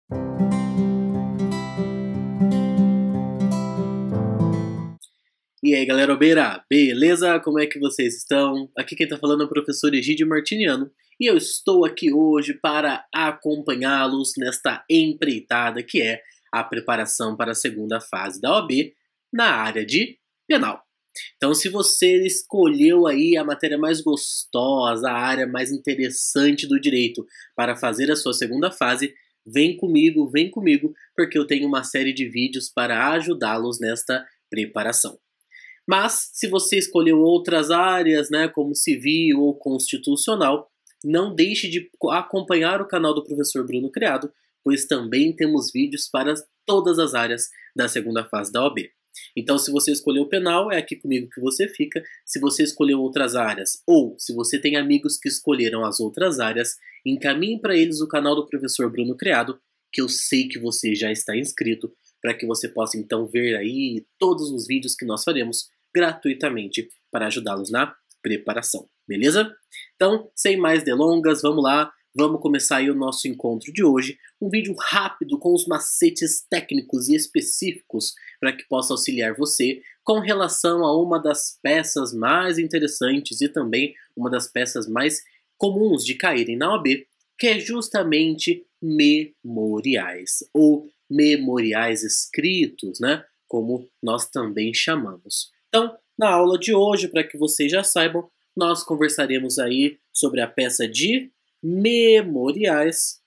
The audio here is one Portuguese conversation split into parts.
E aí galera obeira, beleza? Como é que vocês estão? Aqui quem tá falando é o professor Egídio Martiniano e eu estou aqui hoje para acompanhá-los nesta empreitada que é a preparação para a segunda fase da OAB na área de penal. Então se você escolheu aí a matéria mais gostosa, a área mais interessante do direito para fazer a sua segunda fase, vem comigo, porque eu tenho uma série de vídeos para ajudá-los nesta preparação. Mas, se você escolheu outras áreas, né, como civil ou constitucional, não deixe de acompanhar o canal do professor Bruno Criado, pois também temos vídeos para todas as áreas da segunda fase da OAB. Então, se você escolheu penal, é aqui comigo que você fica. Se você escolheu outras áreas, ou se você tem amigos que escolheram as outras áreas, encaminhe para eles o canal do professor Bruno Criado, que eu sei que você já está inscrito, para que você possa então ver aí todos os vídeos que nós faremos gratuitamente para ajudá-los na preparação, beleza? Então, sem mais delongas, vamos lá, vamos começar aí o nosso encontro de hoje, um vídeo rápido com os macetes técnicos e específicos para que possa auxiliar você com relação a uma das peças mais interessantes e também uma das peças mais comuns de caírem na OAB, que é justamente memoriais, ou memoriais escritos, né? Como nós também chamamos. Então, na aula de hoje, para que vocês já saibam, nós conversaremos aí sobre a peça de memoriais.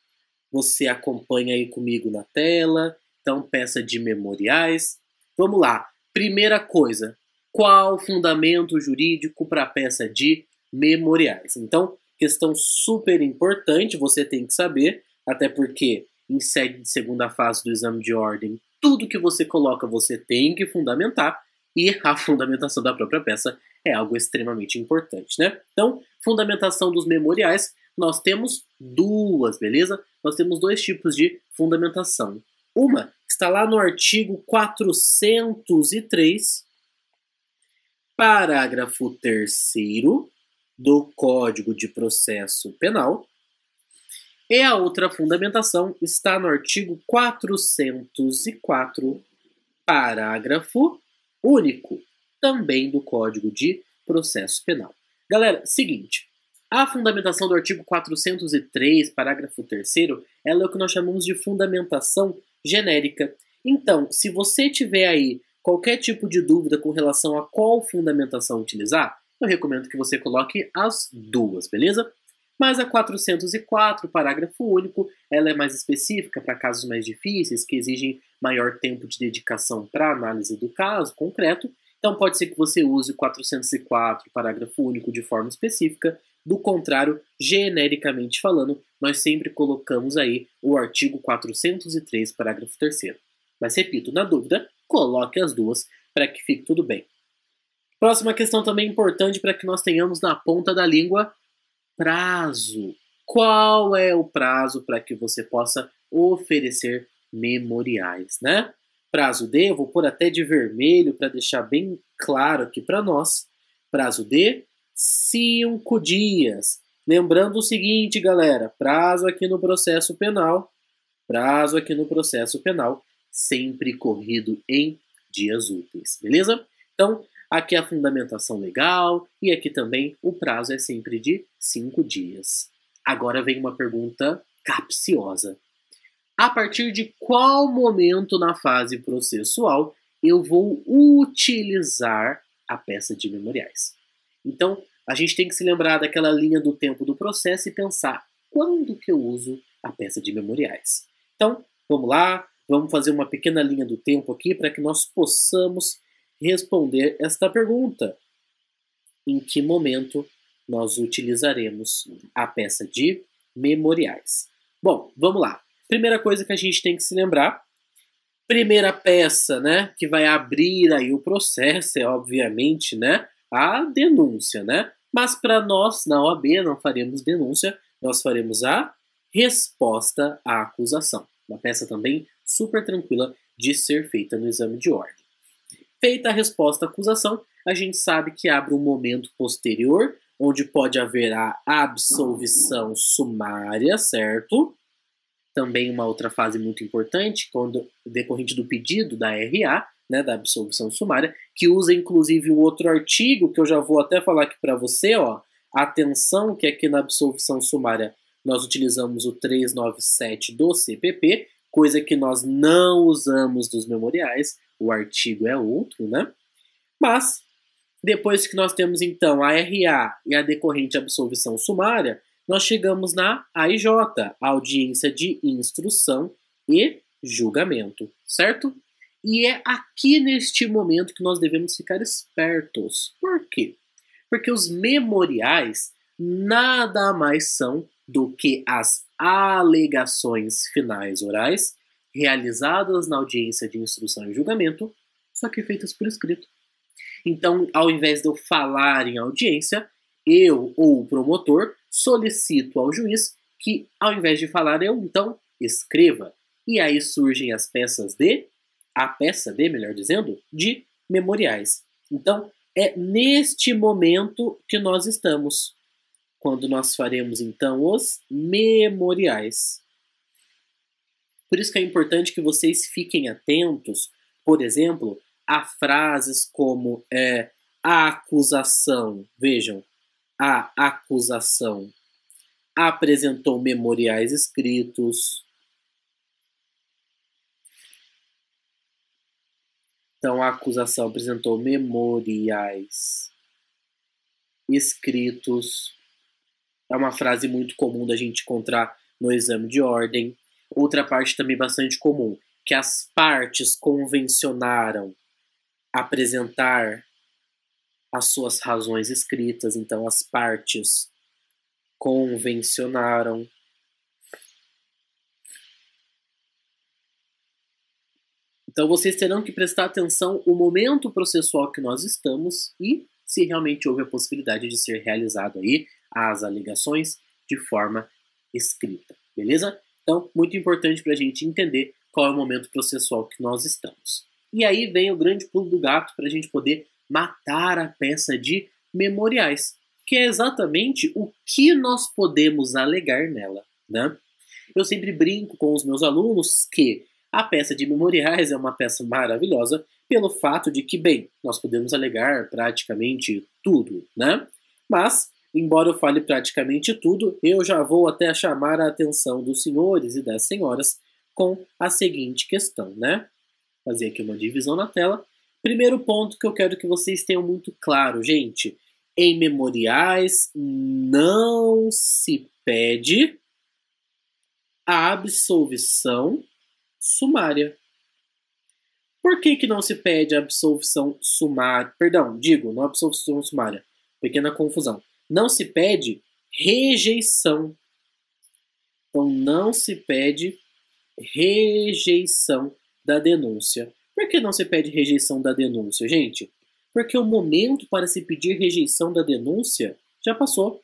Você acompanha aí comigo na tela. Então, peça de memoriais. Vamos lá. Primeira coisa, qual o fundamento jurídico para a peça de memoriais? Então, questão super importante, você tem que saber, até porque em sede de segunda fase do exame de ordem, tudo que você coloca você tem que fundamentar, e a fundamentação da própria peça é algo extremamente importante, né? Então, fundamentação dos memoriais, nós temos duas, beleza? Nós temos dois tipos de fundamentação. Uma está lá no artigo 403, parágrafo 3º do Código de Processo Penal. E a outra fundamentação está no artigo 404, parágrafo único, também do Código de Processo Penal. Galera, seguinte, a fundamentação do artigo 403, parágrafo 3º, ela é o que nós chamamos de fundamentação genérica. Então, se você tiver aí qualquer tipo de dúvida com relação a qual fundamentação utilizar, eu recomendo que você coloque as duas, beleza? Mas a 404, parágrafo único, ela é mais específica para casos mais difíceis, que exigem maior tempo de dedicação para análise do caso concreto. Então pode ser que você use o 404, parágrafo único, de forma específica. Do contrário, genericamente falando, nós sempre colocamos aí o artigo 403, parágrafo 3º. Mas repito, na dúvida, coloque as duas para que fique tudo bem. Próxima questão também importante para que nós tenhamos na ponta da língua: prazo. Qual é o prazo para que você possa oferecer memoriais, né? Prazo de, eu vou pôr até de vermelho para deixar bem claro aqui para nós. Prazo de 5 dias. Lembrando o seguinte, galera, prazo aqui no processo penal, sempre corrido em dias úteis, beleza? Então, aqui é a fundamentação legal e aqui também o prazo é sempre de 5 dias. Agora vem uma pergunta capciosa. A partir de qual momento na fase processual eu vou utilizar a peça de memoriais? Então, a gente tem que se lembrar daquela linha do tempo do processo e pensar quando que eu uso a peça de memoriais. Então, vamos lá, vamos fazer uma pequena linha do tempo aqui para que nós possamos responder esta pergunta. Em que momento nós utilizaremos a peça de memoriais? Bom, vamos lá. Primeira coisa que a gente tem que se lembrar, primeira peça, né, que vai abrir aí o processo é, obviamente, né, a denúncia, né? Mas para nós, na OAB, não faremos denúncia, nós faremos a resposta à acusação. Uma peça também super tranquila de ser feita no exame de ordem. Feita a resposta à acusação, a gente sabe que abre um momento posterior, onde pode haver a absolvição sumária, certo? também uma outra fase muito importante, quando decorrente do pedido da RA, né, da absolvição sumária, que usa inclusive um outro artigo, que eu já vou até falar aqui para você, ó. Atenção que aqui na absolvição sumária nós utilizamos o 397 do CPP, coisa que nós não usamos dos memoriais, o artigo é outro, né? Mas, depois que nós temos então a RA e a decorrente absolvição sumária, nós chegamos na AIJ, Audiência de Instrução e Julgamento, certo? E é aqui neste momento que nós devemos ficar espertos. Por quê? Porque os memoriais nada mais são do que as alegações finais orais realizadas na audiência de instrução e julgamento, só que feitas por escrito. Então, ao invés de eu falar em audiência, eu ou o promotor solicito ao juiz que, ao invés de falar, eu então escreva. E aí surgem a peça D, melhor dizendo, de memoriais. Então, é neste momento que nós estamos, quando nós faremos então os memoriais. Por isso que é importante que vocês fiquem atentos, por exemplo, a frases como a acusação. Vejam, a acusação apresentou memoriais escritos. Então, a acusação apresentou memoriais escritos. É uma frase muito comum da gente encontrar no exame de ordem. Outra parte também bastante comum, que as partes convencionaram apresentar as suas razões escritas. Então, as partes convencionaram. Então, vocês terão que prestar atenção no momento processual que nós estamos e se realmente houve a possibilidade de ser realizado aí as alegações de forma escrita, beleza? Então, muito importante para a gente entender qual é o momento processual que nós estamos. E aí vem o grande pulo do gato para a gente poder matar a peça de memoriais, que é exatamente o que nós podemos alegar nela, né? Eu sempre brinco com os meus alunos que a peça de memoriais é uma peça maravilhosa pelo fato de que, bem, nós podemos alegar praticamente tudo, né? Mas, embora eu fale praticamente tudo, eu já vou até chamar a atenção dos senhores e das senhoras com a seguinte questão, né? Fazer aqui uma divisão na tela. Primeiro ponto que eu quero que vocês tenham muito claro, gente. Em memoriais não se pede a absolvição sumária. Por que não se pede a absolvição sumária? Perdão, não absolvição sumária. Pequena confusão. Não se pede rejeição. Então, não se pede rejeição da denúncia. Por que não se pede rejeição da denúncia, gente? Porque o momento para se pedir rejeição da denúncia já passou.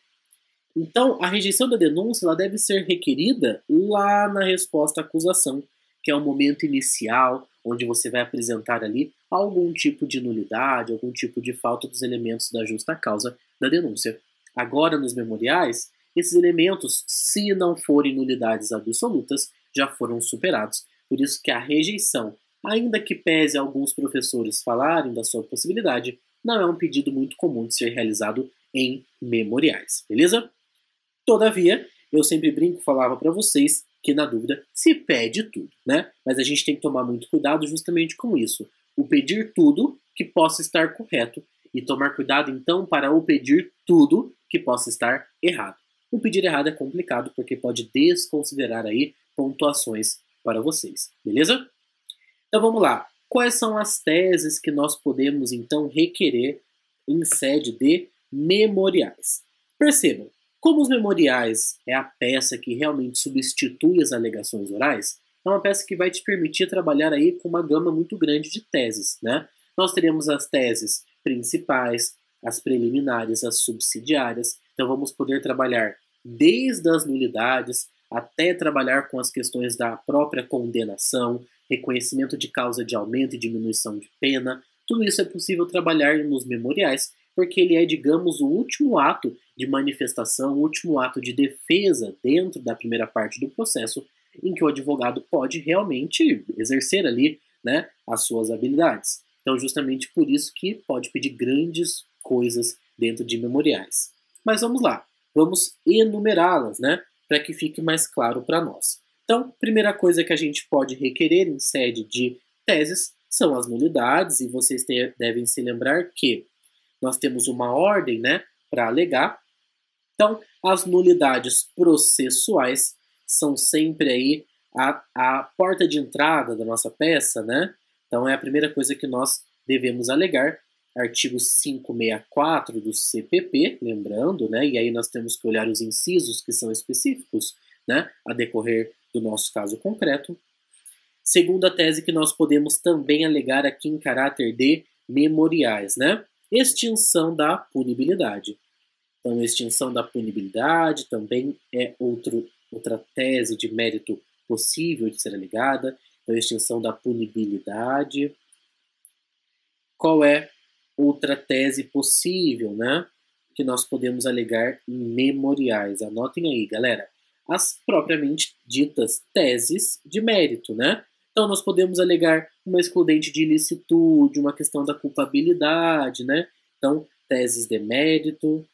Então, a rejeição da denúncia ela deve ser requerida lá na resposta à acusação, que é o momento inicial, onde você vai apresentar ali algum tipo de nulidade, algum tipo de falta dos elementos da justa causa da denúncia. Agora, nos memoriais, esses elementos, se não forem nulidades absolutas, já foram superados. Por isso que a rejeição, ainda que pese alguns professores falarem da sua possibilidade, não é um pedido muito comum de ser realizado em memoriais, beleza? Todavia, eu sempre brinco, falava para vocês que na dúvida se pede tudo, né? Mas a gente tem que tomar muito cuidado justamente com isso. O pedir tudo que possa estar correto e tomar cuidado então para o pedir tudo que possa estar errado. O pedir errado é complicado porque pode desconsiderar aí pontuações para vocês, beleza? Então vamos lá. Quais são as teses que nós podemos então requerer em sede de memoriais? Percebam, como os memoriais é a peça que realmente substitui as alegações orais, é uma peça que vai te permitir trabalhar aí com uma gama muito grande de teses, né? Nós teremos as teses principais, as preliminares, as subsidiárias. Então vamos poder trabalhar desde as nulidades até trabalhar com as questões da própria condenação, reconhecimento de causa de aumento e diminuição de pena. Tudo isso é possível trabalhar nos memoriais, porque ele é, digamos, o último ato de manifestação, o último ato de defesa dentro da primeira parte do processo, em que o advogado pode realmente exercer ali, né, as suas habilidades. Então, justamente por isso que pode pedir grandes coisas dentro de memoriais. Mas vamos lá, vamos enumerá-las, né, para que fique mais claro para nós. Então, primeira coisa que a gente pode requerer em sede de teses são as nulidades, e vocês devem se lembrar que nós temos uma ordem, né, para alegar. Então, as nulidades processuais são sempre aí a porta de entrada da nossa peça, né? Então, é a primeira coisa que nós devemos alegar. Artigo 564 do CPP, lembrando, né? E aí nós temos que olhar os incisos que são específicos, né? A decorrer do nosso caso concreto. Segunda tese que nós podemos também alegar aqui em caráter de memoriais, né? Extinção da punibilidade. Então, extinção da punibilidade também é outra tese de mérito possível de ser alegada. Então, extinção da punibilidade. Qual é outra tese possível, né? Que nós podemos alegar em memoriais? Anotem aí, galera. As propriamente ditas teses de mérito, né? Então, nós podemos alegar uma excludente de ilicitude, uma questão da culpabilidade, né? Então, teses de mérito.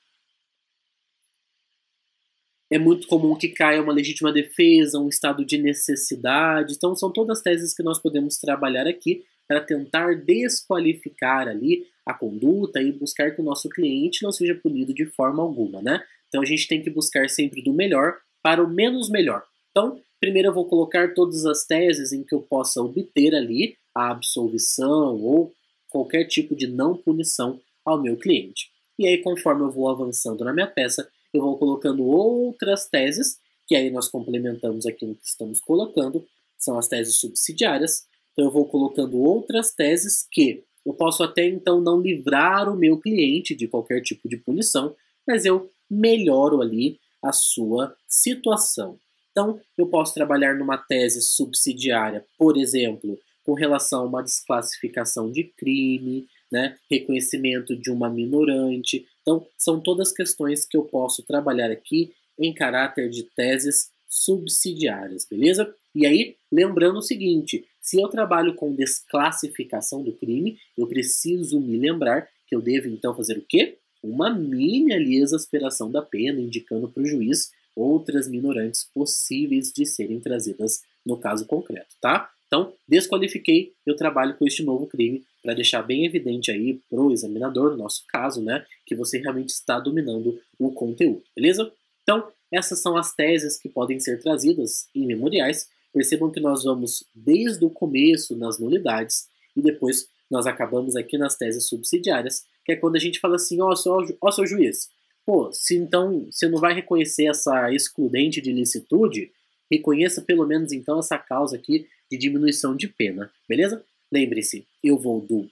É muito comum que caia uma legítima defesa, um estado de necessidade. Então, são todas teses que nós podemos trabalhar aqui para tentar desqualificar ali a conduta e buscar que o nosso cliente não seja punido de forma alguma, né? Então, a gente tem que buscar sempre do melhor para o menos melhor. Então, primeiro eu vou colocar todas as teses em que eu possa obter ali a absolvição ou qualquer tipo de não punição ao meu cliente. E aí, conforme eu vou avançando na minha peça, eu vou colocando outras teses, que aí nós complementamos aquilo que estamos colocando, são as teses subsidiárias. Então eu vou colocando outras teses que eu posso até então não livrar o meu cliente de qualquer tipo de punição, mas eu melhoro ali a sua situação. Então eu posso trabalhar numa tese subsidiária, por exemplo, com relação a uma desclassificação de crime, né, reconhecimento de uma minorante. Então, são todas questões que eu posso trabalhar aqui em caráter de teses subsidiárias, beleza? E aí, lembrando o seguinte, se eu trabalho com desclassificação do crime, eu preciso me lembrar que eu devo então fazer o quê? Uma mini ali exasperação da pena, indicando para o juiz outras minorantes possíveis de serem trazidas no caso concreto, tá? Então, desqualifiquei, eu trabalho com este novo crime para deixar bem evidente aí para o examinador, no nosso caso, né, que você realmente está dominando o conteúdo, beleza? Então, essas são as teses que podem ser trazidas em memoriais. Percebam que nós vamos desde o começo nas nulidades e depois nós acabamos aqui nas teses subsidiárias, que é quando a gente fala assim, ó, seu juiz, pô, se então você não vai reconhecer essa excludente de ilicitude, reconheça pelo menos então essa causa aqui de diminuição de pena, beleza? Lembre-se, eu vou do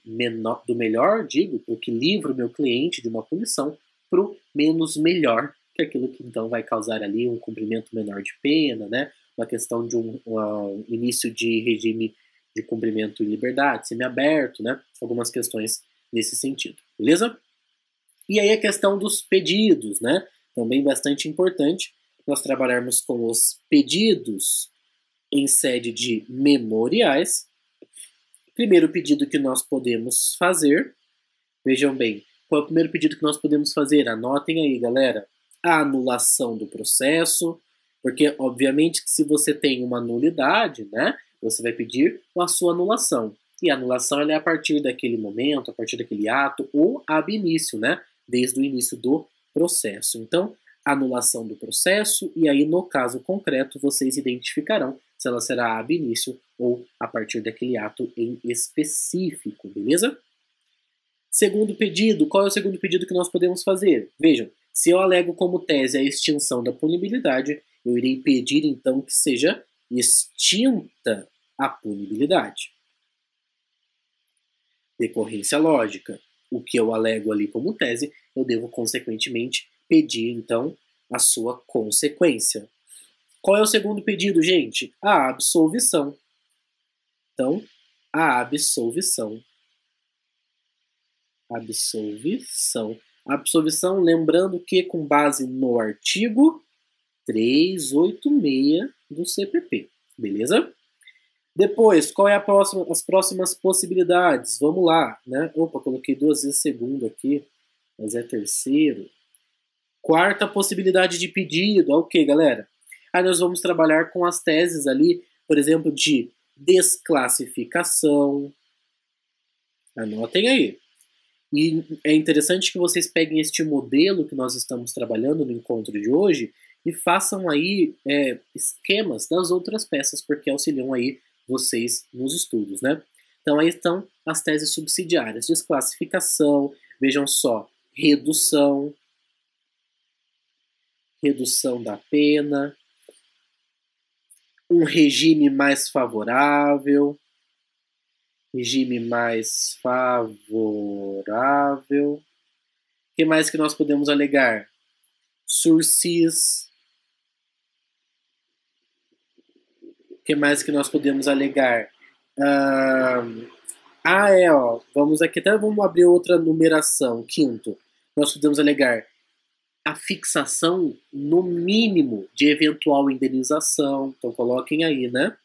melhor, digo, para o que livra o meu cliente de uma punição, para o menos melhor, que é aquilo que então vai causar ali um cumprimento menor de pena, né? Uma questão de um início de regime de cumprimento em liberdade, semiaberto, né? Algumas questões nesse sentido, beleza? E aí a questão dos pedidos, né? Também bastante importante nós trabalharmos com os pedidos em sede de memoriais. Primeiro pedido que nós podemos fazer, vejam bem, qual é o primeiro pedido que nós podemos fazer? Anotem aí, galera. A anulação do processo, porque obviamente que se você tem uma nulidade, né, você vai pedir a sua anulação. E a anulação ela é a partir daquele momento, a partir daquele ato, ou ab início, né, desde o início do processo. Então, anulação do processo, e aí no caso concreto vocês identificarão se ela será ab início ou a partir daquele ato em específico, beleza? Segundo pedido, qual é o segundo pedido que nós podemos fazer? Vejam, se eu alego como tese a extinção da punibilidade, eu irei pedir então que seja extinta a punibilidade. Decorrência lógica. O que eu alego ali como tese, eu devo consequentemente pedir então a sua consequência. Qual é o segundo pedido, gente? A absolvição. Então, a absolvição. Absolvição. Absolvição, lembrando que com base no artigo 386 do CPP. beleza? Depois, qual é as próximas possibilidades? Vamos lá, né? Opa, coloquei 2 vezes segundo aqui, mas é terceiro. Quarta possibilidade de pedido, ok, galera? Aí nós vamos trabalhar com as teses ali, por exemplo, de desclassificação. Anotem aí. E é interessante que vocês peguem este modelo que nós estamos trabalhando no encontro de hoje e façam aí esquemas das outras peças, porque auxiliam aí vocês nos estudos, né? Então aí estão as teses subsidiárias, desclassificação, vejam só, redução da pena, um regime mais favorável, o que mais que nós podemos alegar? Sursis. O que mais que nós podemos alegar? Vamos aqui, até vamos abrir outra numeração. Quinto, nós podemos alegar a fixação no mínimo de eventual indenização. Então coloquem aí, né?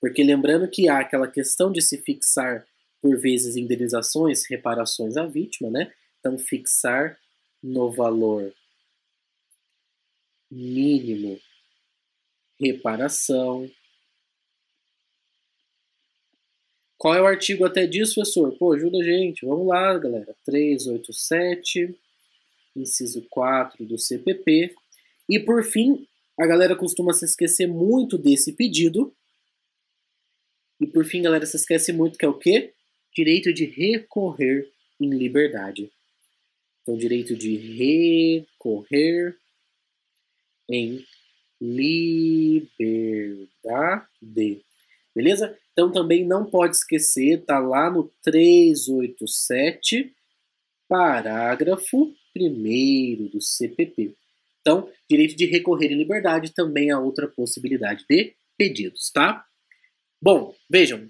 Porque lembrando que há aquela questão de se fixar por vezes indenizações, reparações à vítima, né? Então fixar no valor mínimo reparação. Qual é o artigo até disso, professor? Pô, ajuda a gente. Vamos lá, galera. 387, inciso 4 do CPP. E, por fim, a galera costuma se esquecer muito desse pedido. E, por fim, galera, se esquece muito que é o quê? Direito de recorrer em liberdade. Então, direito de recorrer em liberdade. Beleza? Então também não pode esquecer, tá lá no 387, parágrafo 1º do CPP. Então, direito de recorrer em liberdade também é outra possibilidade de pedidos, tá? Bom, vejam,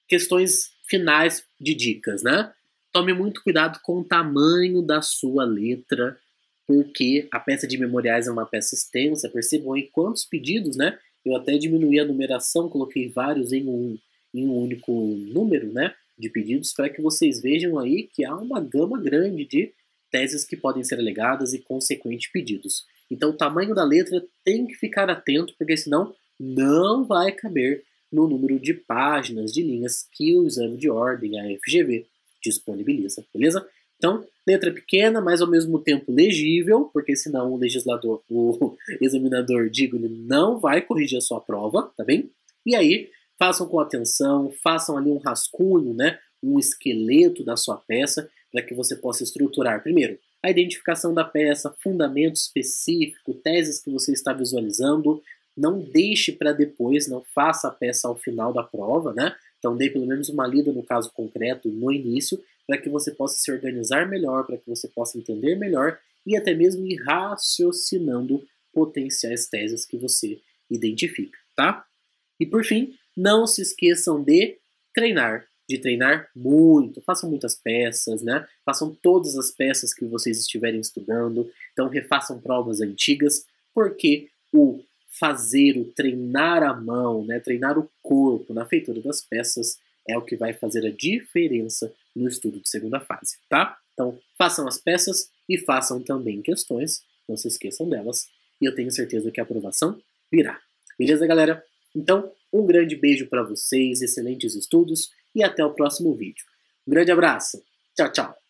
questões finais de dicas, né? Tome muito cuidado com o tamanho da sua letra, porque a peça de memoriais é uma peça extensa, percebam aí quantos pedidos, né? Eu até diminuí a numeração, coloquei vários em um único número, né, de pedidos, para que vocês vejam aí que há uma gama grande de teses que podem ser alegadas e consequentes pedidos. Então o tamanho da letra tem que ficar atento, porque senão não vai caber no número de páginas, de linhas que o exame de ordem, a FGV, disponibiliza, beleza? Então, letra pequena, mas ao mesmo tempo legível, porque senão o legislador, o examinador, ele não vai corrigir a sua prova, tá bem? E aí, façam com atenção, façam ali um rascunho, né, um esqueleto da sua peça, para que você possa estruturar, primeiro, a identificação da peça, fundamento específico, teses que você está visualizando. Não deixe para depois, não faça a peça ao final da prova, né? Então dê pelo menos uma lida no caso concreto no início, para que você possa se organizar melhor, para que você possa entender melhor e até mesmo ir raciocinando potenciais teses que você identifica, tá? E por fim, não se esqueçam de treinar muito, façam muitas peças, né? Façam todas as peças que vocês estiverem estudando, então refaçam provas antigas, porque o fazer, o treinar a mão, né? Treinar o corpo na feitura das peças é o que vai fazer a diferença no estudo de segunda fase, tá? Então, façam as peças e façam também questões, não se esqueçam delas, e eu tenho certeza que a aprovação virá. Beleza, galera? Então, um grande beijo para vocês, excelentes estudos e até o próximo vídeo. Um grande abraço. Tchau, tchau.